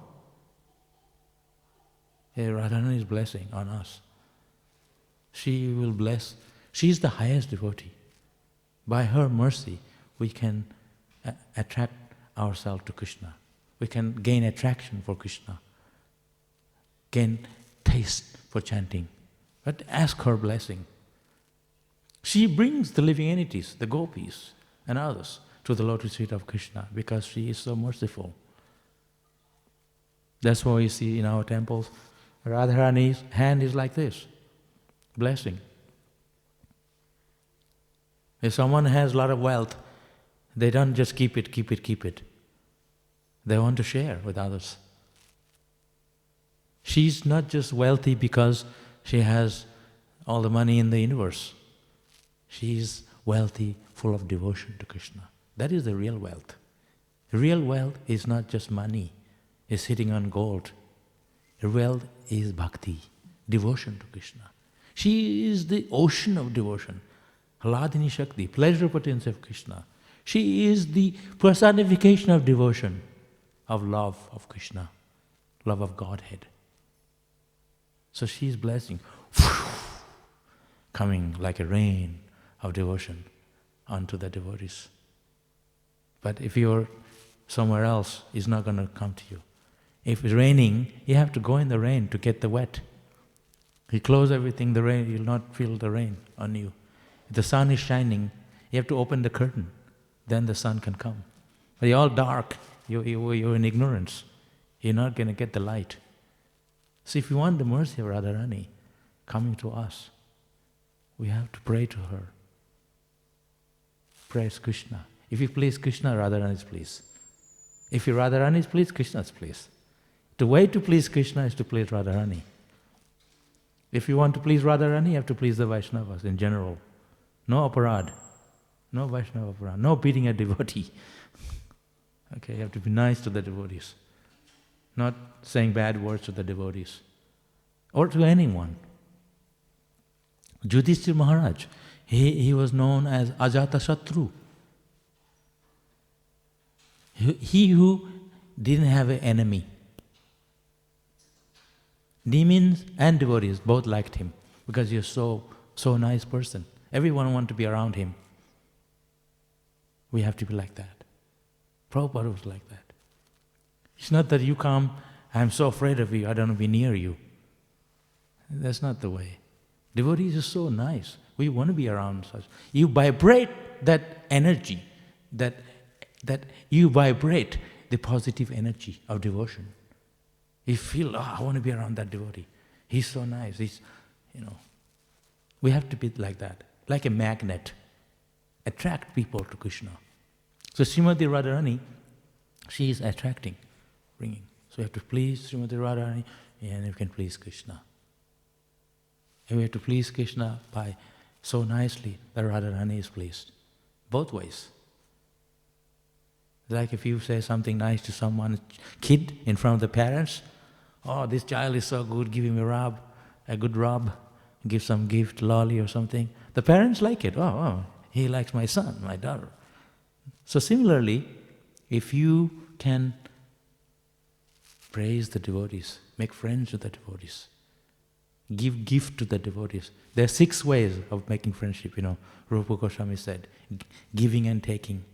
Radharani's blessing on us. She will bless. She is the highest devotee. By her mercy, we can attract ourselves to Krishna. We can gain attraction for Krishna. Gain taste for chanting. But ask her blessing. She brings the living entities, the gopis and others, to the lotus feet of Krishna because she is so merciful. That's why you see in our temples, Radharani's hand is like this, blessing. If someone has a lot of wealth, they don't just keep it. They want to share with others. She's not just wealthy because she has all the money in the universe. She's wealthy, full of devotion to Krishna. That is the real wealth. Real wealth is not just money, it's sitting on gold. Wealth is bhakti, devotion to Krishna. She is the ocean of devotion. Hladini Shakti, pleasure potency of Krishna. She is the personification of devotion, of love of Krishna, love of Godhead. So she is blessing, coming like a rain of devotion onto the devotees. But if you're somewhere else, it's not going to come to you. If it's raining, you have to go in the rain to get the wet. You close everything, the rain, you'll not feel the rain on you. If the sun is shining, you have to open the curtain, then the sun can come. But you're all dark, you're in ignorance. You're not going to get the light. So if you want the mercy of Radharani coming to us, we have to pray to her. Praise Krishna. If you please Krishna, Radharani is pleased. If you Radharani is pleased, Krishna is pleased. The way to please Krishna is to please Radharani. If you want to please Radharani, you have to please the Vaishnavas in general. No aparad, no Vaishnava aparad, no beating a devotee. Okay, you have to be nice to the devotees. Not saying bad words to the devotees. Or to anyone. Yudhishthira Maharaj, he was known as Ajatashatru. He who didn't have an enemy. Demons and devotees both liked him because he was so nice person. Everyone wanted to be around him. We have to be like that. Prabhupada was like that. It's not that you come, I'm so afraid of you, I don't want to be near you. That's not the way. Devotees are so nice. We want to be around such. You vibrate that energy, that you vibrate the positive energy of devotion. You feel, I want to be around that devotee. He's so nice. We have to be like that, like a magnet. Attract people to Krishna. So Srimati Radharani, she is attracting, bringing. So we have to please Srimati Radharani and we can please Krishna. And we have to please Krishna by so nicely that Radharani is pleased. Both ways. Like if you say something nice to someone, kid, in front of the parents, oh, this child is so good, give him a good rub, give some gift, lolly or something. The parents like it. Oh, he likes my son, my daughter. So similarly, if you can praise the devotees, make friends with the devotees, give gift to the devotees. There are 6 ways of making friendship, Rupa Goswami said, giving and taking,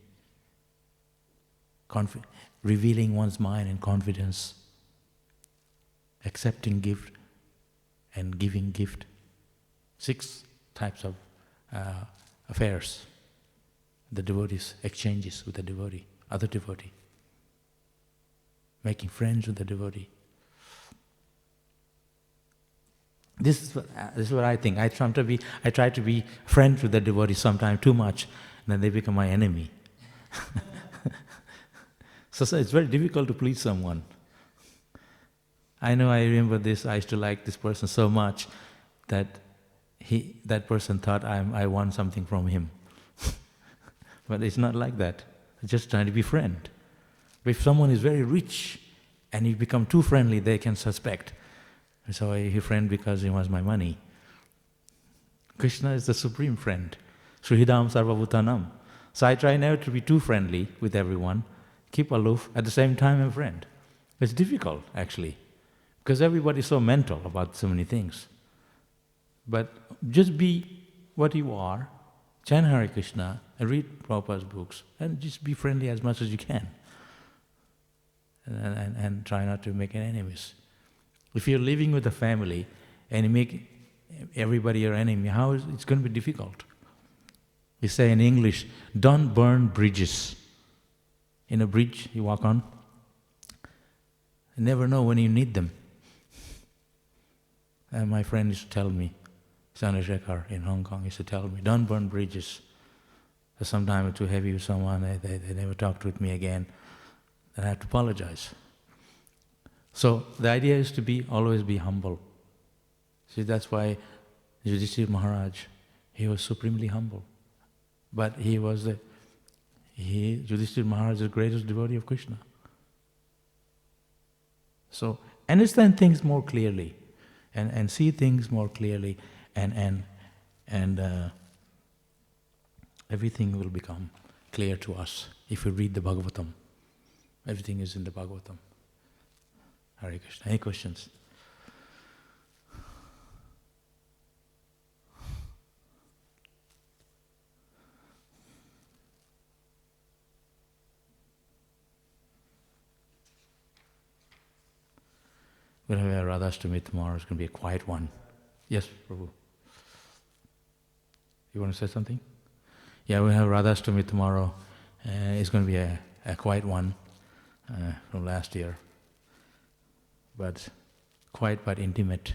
revealing one's mind and confidence, accepting gift and giving gift. 6 types of affairs. The devotees, exchanges with the devotee, other devotee. Making friends with the devotee. This is what I think. I try to be friends with the devotees sometimes too much, and then they become my enemy. So it's very difficult to please someone. I know, I remember this, I used to like this person so much that that person thought I want something from him. But it's not like that. I'm just trying to be friend. But if someone is very rich and you become too friendly, they can suspect. So he friend because he wants my money. Krishna is the supreme friend. Srihidam Sarvabhutanam. So I try never to be too friendly with everyone. Keep aloof, at the same time I'm a friend. It's difficult, actually, because everybody is so mental about so many things. But just be what you are, chant Hare Krishna, and read Prabhupada's books, and just be friendly as much as you can. And try not to make enemies. If you're living with a family and you make everybody your enemy, it's going to be difficult. We say in English, don't burn bridges. In a bridge you walk on, you never know when you need them. And my friend used to tell me, Chandrasekhar in Hong Kong used to tell me, don't burn bridges. Sometimes it's too heavy with someone, they never talked with me again, then I have to apologize. So the idea is to always be humble. See, that's why Yudhishthira Maharaj, he was supremely humble. But Yudhishthira Maharaj is the greatest devotee of Krishna. So understand things more clearly and see things more clearly and everything will become clear to us if we read the Bhagavatam. Everything is in the Bhagavatam. Hare Krishna. Any questions? We'll have a Radhashtami tomorrow. It's going to be a quiet one. Yes, Prabhu. You want to say something? Yeah, we'll have Radhashtami tomorrow. It's going to be a quiet one from last year. But quiet but intimate.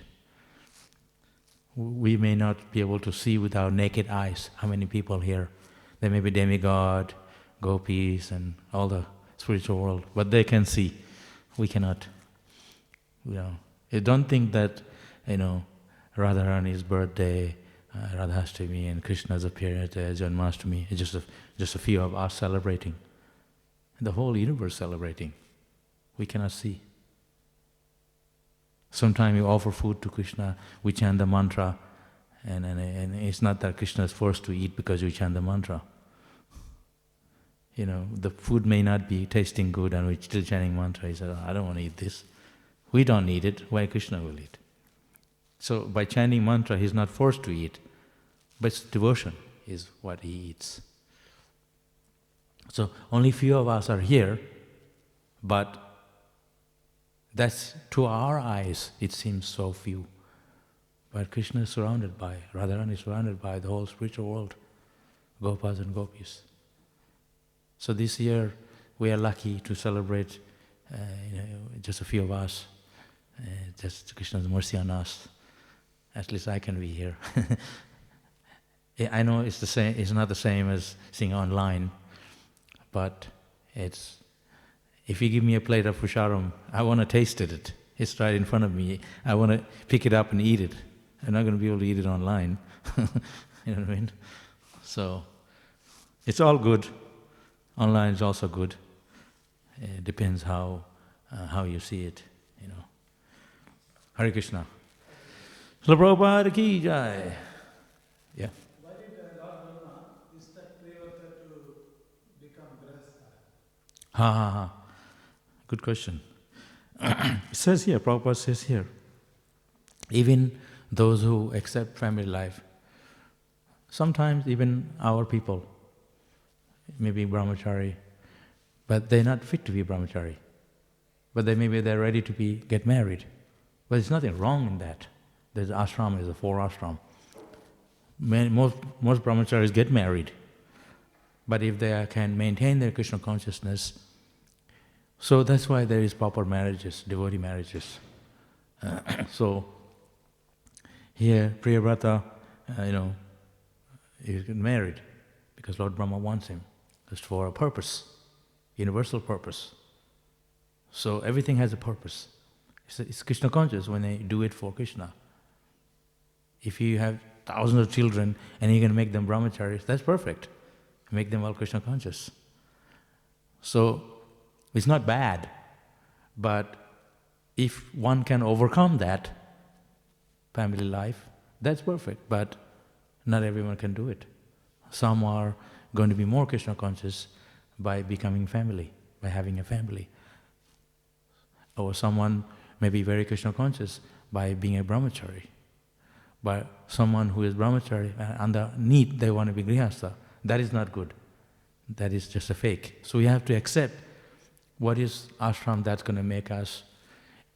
We may not be able to see with our naked eyes how many people here. There may be demigod, gopis and all the spiritual world, but they can see. We cannot. You don't think that, Radharani's birthday, Radhashtami and Krishna's appearance at Janmashtami, it's just a few of us celebrating. The whole universe celebrating. We cannot see. Sometimes you offer food to Krishna, we chant the mantra, and it's not that Krishna is forced to eat because we chant the mantra. The food may not be tasting good and we're still chanting mantra. He said, I don't want to eat this. We don't need it, why Krishna will eat? So by chanting mantra, he's not forced to eat, but devotion is what he eats. So only few of us are here, but that's, to our eyes, it seems so few. But Krishna is surrounded by, Radharani is surrounded by the whole spiritual world, Gopas and Gopis. So this year, we are lucky to celebrate just a few of us, just Krishna's mercy on us. At least I can be here. I know it's the same. It's not the same as seeing online, but it's. If you give me a plate of pusharam, I want to taste it. It's right in front of me. I want to pick it up and eat it. I'm not going to be able to eat it online. You know what I mean? So it's all good. Online is also good. It depends how you see it. Hare Krishna. Srila Prabhupada ki jai. Yeah. Why did Lord Brahma instruct Prabhupada to become grahastha? Ha. Good question. It says here, Prabhupada says here, even those who accept family life, sometimes even our people, maybe brahmachari, but they're not fit to be brahmachari. But they're ready to get married. But there's nothing wrong in that. There's ashram, there's a 4 ashram. Most brahmacharis get married. But if they can maintain their Krishna consciousness, so that's why there is proper marriages, devotee marriages. So here, Priyavrata, he's getting married because Lord Brahma wants him. It's for a purpose, universal purpose. So everything has a purpose. It's Krishna conscious when they do it for Krishna. If you have thousands of children and you can make them brahmacharis, that's perfect. Make them all Krishna conscious. So it's not bad, but if one can overcome that family life, that's perfect. But not everyone can do it. Some are going to be more Krishna conscious by becoming family, by having a family. Or someone may be very Krishna conscious by being a brahmachari. But someone who is brahmachari and underneath they want to be grihastha, that is not good. That is just a fake. So we have to accept what is ashram that's going to make us.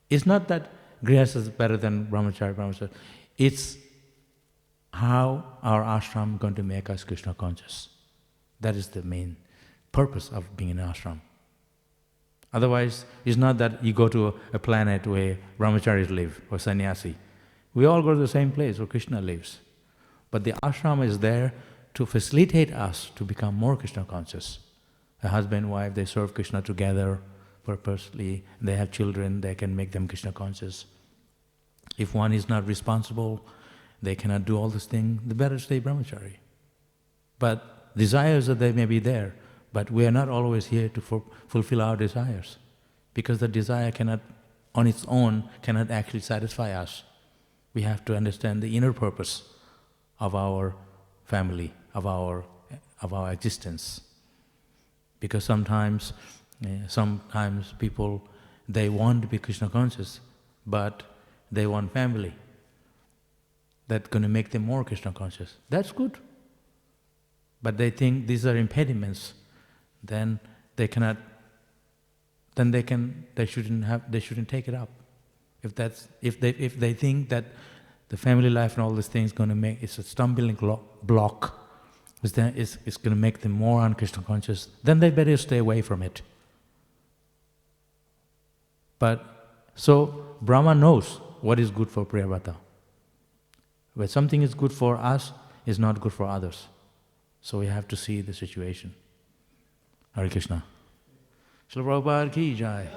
It's not that grihastha is better than brahmachari. It's how our ashram is going to make us Krishna conscious. That is the main purpose of being in an ashram. Otherwise, it's not that you go to a planet where brahmacharis live or sannyasi. We all go to the same place where Krishna lives. But the ashram is there to facilitate us to become more Krishna conscious. A husband and wife, they serve Krishna together purposely. They have children, they can make them Krishna conscious. If one is not responsible, they cannot do all these things, the better stay brahmachari. But desires that they may be there, but we are not always here to fulfill our desires. Because the desire cannot, on its own, cannot actually satisfy us. We have to understand the inner purpose of our family, of our existence. Because sometimes people, they want to be Krishna conscious, but they want family. That's going to make them more Krishna conscious. That's good. But they think these are impediments. Then they cannot. Then they shouldn't take it up. If they think that the family life and all these things going to make it's a stumbling block, it's going to make them more un-Krishna conscious, then they better stay away from it. But so Brahma knows what is good for Priyavata. But something is good for us is not good for others. So we have to see the situation. Hare Krishna. Srila Prabhupada ki jai.